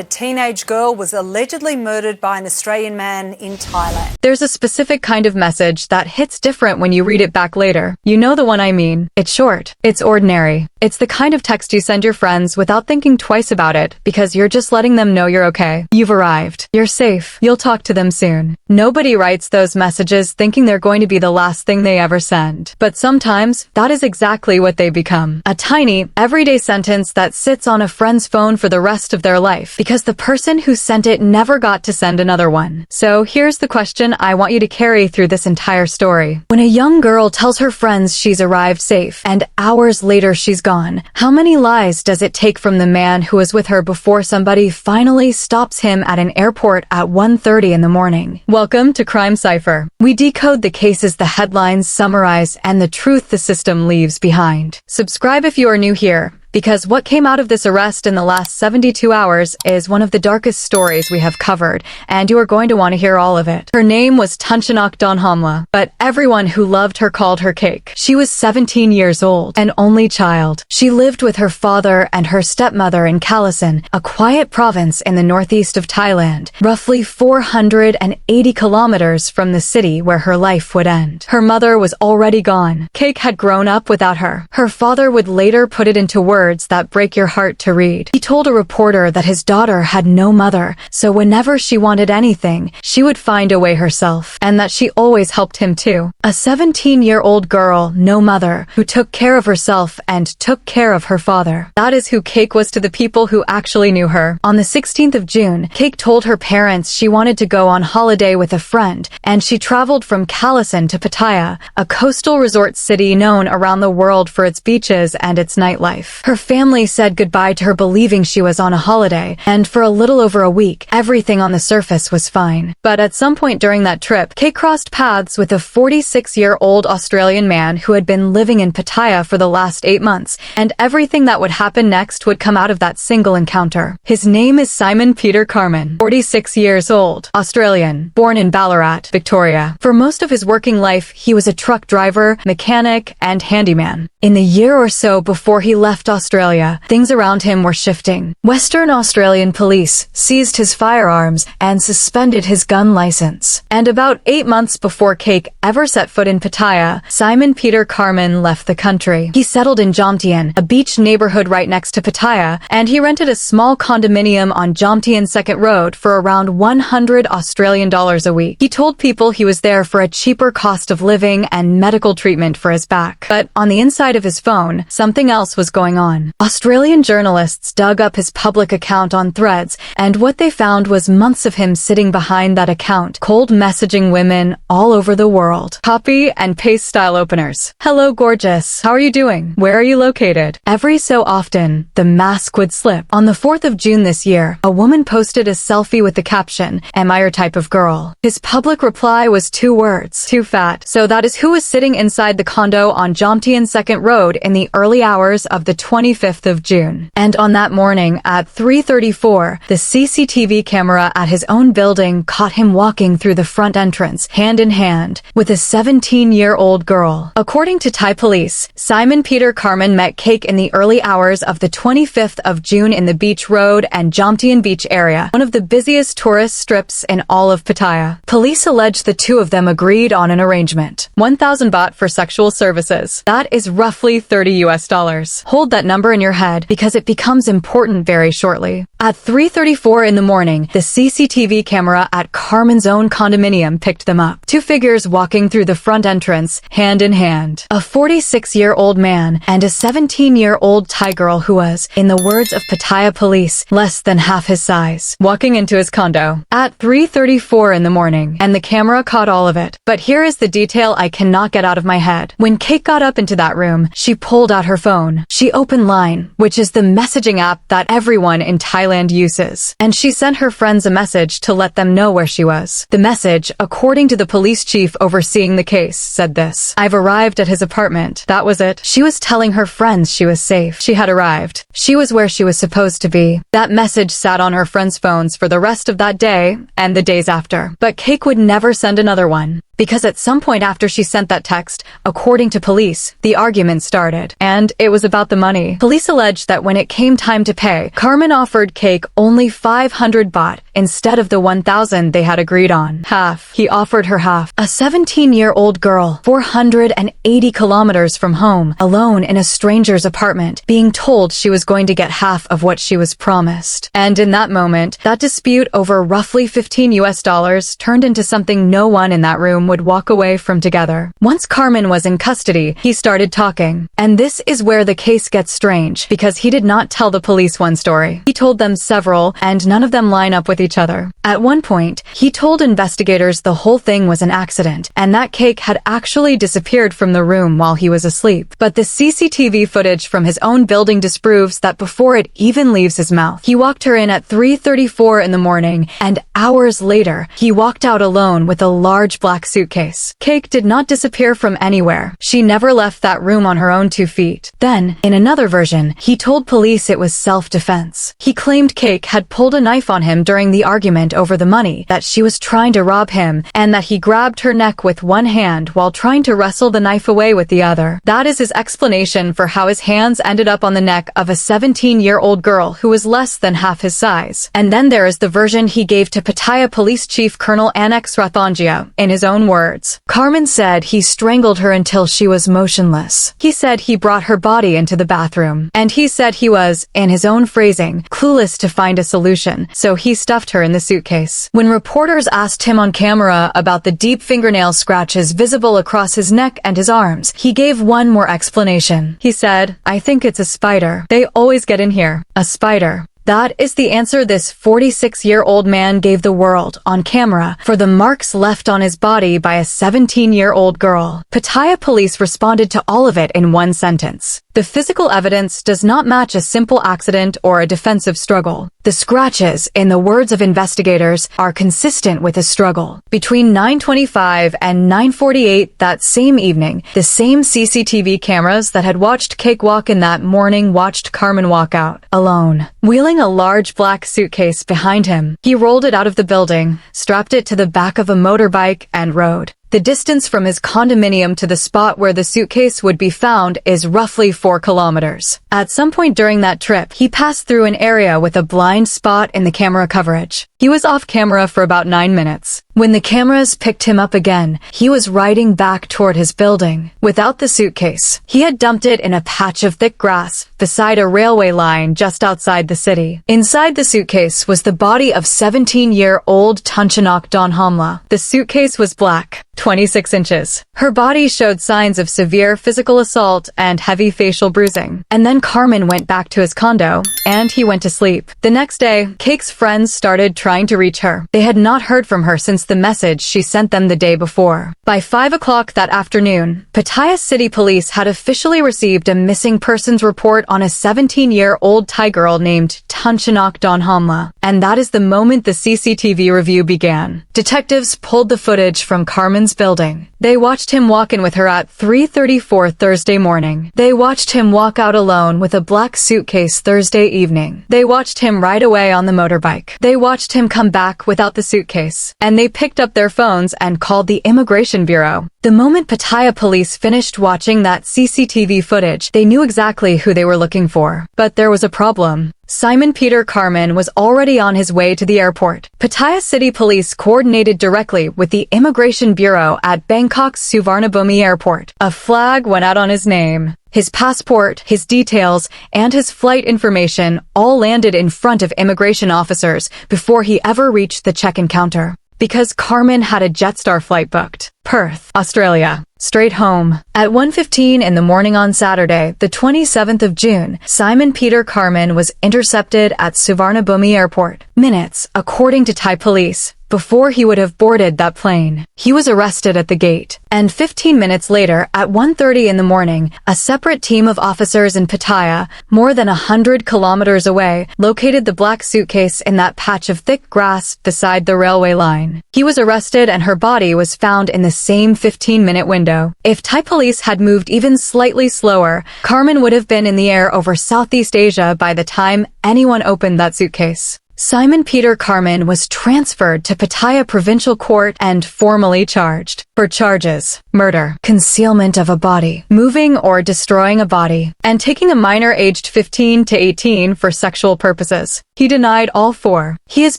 A teenage girl was allegedly murdered by an Australian man in Thailand. There's a specific kind of message that hits different when you read it back later. You know the one I mean. It's short. It's ordinary. It's the kind of text you send your friends without thinking twice about it because you're just letting them know you're okay. You've arrived. You're safe. You'll talk to them soon. Nobody writes those messages thinking they're going to be the last thing they ever send. But sometimes, that is exactly what they become. A tiny, everyday sentence that sits on a friend's phone for the rest of their life because the person who sent it never got to send another one. So here's the question I want you to carry through this entire story. When a young girl tells her friends she's arrived safe and hours later she's gone, how many lies does it take from the man who was with her before somebody finally stops him at an airport at 1:30 in the morning? Welcome to Crime Cipher. We decode the cases the headlines summarize and the truth the system leaves behind. Subscribe if you are new here, because what came out of this arrest in the last 72 hours is one of the darkest stories we have covered, and you are going to want to hear all of it. Her name was Tunchanok Donhomla, but everyone who loved her called her Cake. She was 17 years old, an only child. She lived with her father and her stepmother in Calasan, a quiet province in the northeast of Thailand, roughly 480 kilometers from the city where her life would end. Her mother was already gone. Cake had grown up without her. Her father would later put it into words that break your heart to read. He told a reporter that his daughter had no mother, so whenever she wanted anything, she would find a way herself, and that she always helped him too. A 17-year-old girl, no mother, who took care of herself and took care of her father. That is who Cake was to the people who actually knew her. On the 16th of June, Cake told her parents she wanted to go on holiday with a friend, and she traveled from Calasan to Pattaya, a coastal resort city known around the world for its beaches and its nightlife. Her family said goodbye to her believing she was on a holiday, and for a little over a week, everything on the surface was fine. But at some point during that trip, Kate crossed paths with a 46-year-old Australian man who had been living in Pattaya for the last 8 months, and everything that would happen next would come out of that single encounter. His name is Simon Peter Carman, 46 years old, Australian, born in Ballarat, Victoria. For most of his working life, he was a truck driver, mechanic, and handyman. In the year or so before he left Australia, things around him were shifting. Western Australian police seized his firearms and suspended his gun license. And about 8 months before Cake ever set foot in Pattaya, Simon Peter Carman left the country. He settled in Jomtien, a beach neighborhood right next to Pattaya, and he rented a small condominium on Jomtien 2nd Road for around 100 Australian dollars a week. He told people he was there for a cheaper cost of living and medical treatment for his back. But on the inside of his phone, something else was going on. Australian journalists dug up his public account on Threads, and what they found was months of him sitting behind that account, cold messaging women all over the world. Copy and paste style openers. Hello, gorgeous. How are you doing? Where are you located? Every so often, the mask would slip. On the 4th of June this year, a woman posted a selfie with the caption, "Am I your type of girl?" His public reply was 2 words, "Too fat." So that is who was sitting inside the condo on Jomtien 2nd Road in the early hours of the 25th of June. And on that morning at 3:34, the CCTV camera at his own building caught him walking through the front entrance, hand in hand, with a 17-year-old girl. According to Thai police, Simon Peter Carman met Cake in the early hours of the 25th of June in the Beach Road and Jomtien Beach area, one of the busiest tourist strips in all of Pattaya. Police allege the two of them agreed on an arrangement. 1,000 baht for sexual services. That is roughly $30 US. Hold that number in your head because it becomes important very shortly. At 3:34 in the morning, the CCTV camera at Carman's own condominium picked them up. 2 figures walking through the front entrance, hand in hand. A 46-year-old man and a 17-year-old Thai girl who was, in the words of Pattaya police, less than half his size, walking into his condo. At 3:34 in the morning, and the camera caught all of it. But here is the detail I cannot get out of my head. When Kate got up into that room, she pulled out her phone. She opened Line, which is the messaging app that everyone in Thailand uses, and she sent her friends a message to let them know where she was. The message, according to the police chief overseeing the case, said this: "I've arrived at his apartment." That was it. She was telling her friends she was safe. She had arrived. She was where she was supposed to be. That message sat on her friends' phones for the rest of that day and the days after. But Cake would never send another one. because at some point after she sent that text, according to police, the argument started. And it was about the money. Police alleged that when it came time to pay, Carman offered Cake only 500 baht instead of the 1,000 they had agreed on. Half. He offered her half. A 17-year-old girl, 480 kilometers from home, alone in a stranger's apartment, being told she was going to get half of what she was promised. And in that moment, that dispute over roughly $15 turned into something no one in that room would walk away from together. Once Carman was in custody, he started talking. And this is where the case gets strange, because he did not tell the police one story. He told them several, and none of them line up with each other. At one point, he told investigators the whole thing was an accident, and that Cake had actually disappeared from the room while he was asleep. But the CCTV footage from his own building disproves that before it even leaves his mouth. He walked her in at 3:34 in the morning, and hours later, he walked out alone with a large black suitcase. Cake did not disappear from anywhere. She never left that room on her own 2 feet. Then, in another version, he told police it was self-defense. He claimed Cake had pulled a knife on him during the argument over the money, that she was trying to rob him, and that he grabbed her neck with one hand while trying to wrestle the knife away with the other. That is his explanation for how his hands ended up on the neck of a 17-year-old girl who was less than half his size. And then there is the version he gave to Pattaya Police Chief Colonel Annex Rathangia. In his own words, Carman said he strangled her until she was motionless. He said he brought her body into the bathroom. And he said he was, in his own phrasing, clueless to find a solution, so he stuffed her in the suitcase. When reporters asked him on camera about the deep fingernail scratches visible across his neck and his arms, he gave one more explanation. He said, "I think it's a spider. They always get in here. A spider." That is the answer this 46-year-old man gave the world on camera for the marks left on his body by a 17-year-old girl. Pattaya police responded to all of it in one sentence. The physical evidence does not match a simple accident or a defensive struggle. The scratches, in the words of investigators, are consistent with a struggle. Between 9:25 and 9:48 that same evening, the same CCTV cameras that had watched Cake walk in that morning watched Carman walk out, alone, wheeling a large black suitcase behind him. He rolled it out of the building, strapped it to the back of a motorbike, and rode. The distance from his condominium to the spot where the suitcase would be found is roughly 4 kilometers. At some point during that trip, he passed through an area with a blind spot in the camera coverage. He was off camera for about 9 minutes. When the cameras picked him up again, he was riding back toward his building. Without the suitcase, he had dumped it in a patch of thick grass beside a railway line just outside the city. Inside the suitcase was the body of 17-year-old Tunchanok Donhomla. The suitcase was black, 26 inches. Her body showed signs of severe physical assault and heavy facial bruising. And then Carman went back to his condo, and he went to sleep. The next day, Cake's friends started trying to reach her. They had not heard from her since the message she sent them the day before. By 5 o'clock that afternoon, Pattaya City Police had officially received a missing persons report on a 17-year-old Thai girl named Tunchanok Donhomla. And that is the moment the CCTV review began. Detectives pulled the footage from Carman's building. They watched him walk in with her at 3:34 Thursday morning. They watched him walk out alone with a black suitcase Thursday evening. They watched him ride away on the motorbike. They watched him come back without the suitcase. And they picked up their phones and called the Immigration Bureau. The moment Pattaya police finished watching that CCTV footage, they knew exactly who they were looking for. But there was a problem. Simon Peter Carman was already on his way to the airport. Pattaya City Police coordinated directly with the Immigration Bureau at Bangkok's Suvarnabhumi Airport. A flag went out on his name. His passport, his details, and his flight information all landed in front of immigration officers before he ever reached the check-in counter. Because Carman had a Jetstar flight booked. Perth, Australia. Straight home. At 1:15 in the morning on Saturday, the 27th of June, Simon Peter Carman was intercepted at Suvarnabhumi Airport. Minutes, according to Thai police, before he would have boarded that plane. He was arrested at the gate. And 15 minutes later, at 1:30 in the morning, a separate team of officers in Pattaya, more than 100 kilometers away, located the black suitcase in that patch of thick grass beside the railway line. He was arrested and her body was found in the same 15-minute window. If Thai police had moved even slightly slower, Carman would have been in the air over Southeast Asia by the time anyone opened that suitcase. Simon Peter Carman was transferred to Pattaya Provincial Court and formally charged for charges: murder, concealment of a body, moving or destroying a body, and taking a minor aged 15 to 18 for sexual purposes. He denied all four. He has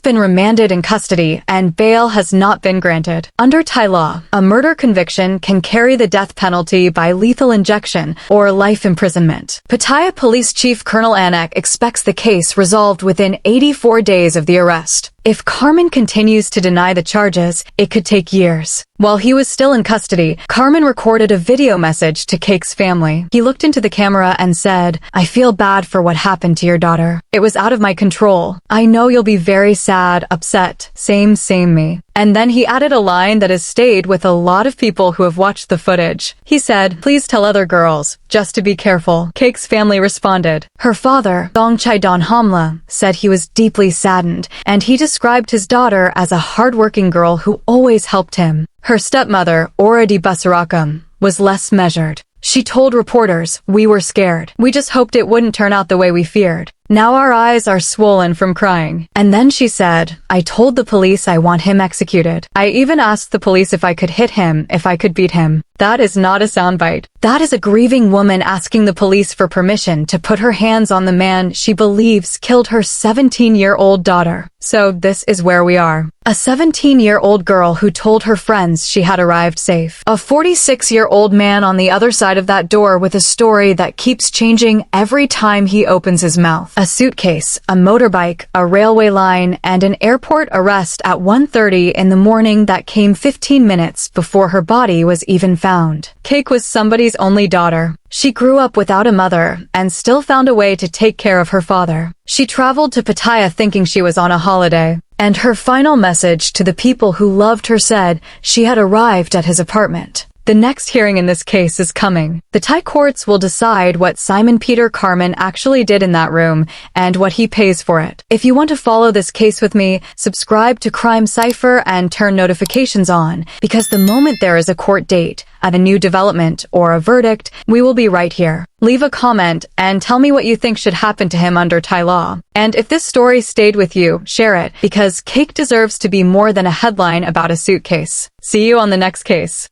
been remanded in custody and bail has not been granted. Under Thai law, a murder conviction can carry the death penalty by lethal injection or life imprisonment. Pattaya Police Chief Colonel Anak expects the case resolved within 84 days of the arrest. If Carman continues to deny the charges, it could take years. While he was still in custody, Carman recorded a video message to Cake's family. He looked into the camera and said, "I feel bad for what happened to your daughter. It was out of my control. I know you'll be very sad, upset. Same me." And then he added a line that has stayed with a lot of people who have watched the footage. He said, "Please tell other girls, just to be careful." Cake's family responded. Her father, Donhomla, said he was deeply saddened, and he described his daughter as a hardworking girl who always helped him. Her stepmother, Ora di Basarakam, was less measured. She told reporters, "We were scared. We just hoped it wouldn't turn out the way we feared. Now our eyes are swollen from crying." And then she said, "I told the police I want him executed. I even asked the police if I could hit him, if I could beat him." That is not a soundbite. That is a grieving woman asking the police for permission to put her hands on the man she believes killed her 17-year-old daughter. So this is where we are. A 17-year-old girl who told her friends she had arrived safe. A 46-year-old man on the other side of that door with a story that keeps changing every time he opens his mouth. A suitcase, a motorbike, a railway line, and an airport arrest at 1:30 in the morning that came 15 minutes before her body was even found. Cake was somebody's only daughter. She grew up without a mother and still found a way to take care of her father. She traveled to Pattaya thinking she was on a holiday. And her final message to the people who loved her said she had arrived at his apartment. The next hearing in this case is coming. The Thai courts will decide what Simon Peter Carman actually did in that room and what he pays for it. If you want to follow this case with me, subscribe to Crime Cipher and turn notifications on, because the moment there is a court date, at a new development or a verdict, we will be right here. Leave a comment and tell me what you think should happen to him under Thai law. And if this story stayed with you, share it, because Cake deserves to be more than a headline about a suitcase. See you on the next case.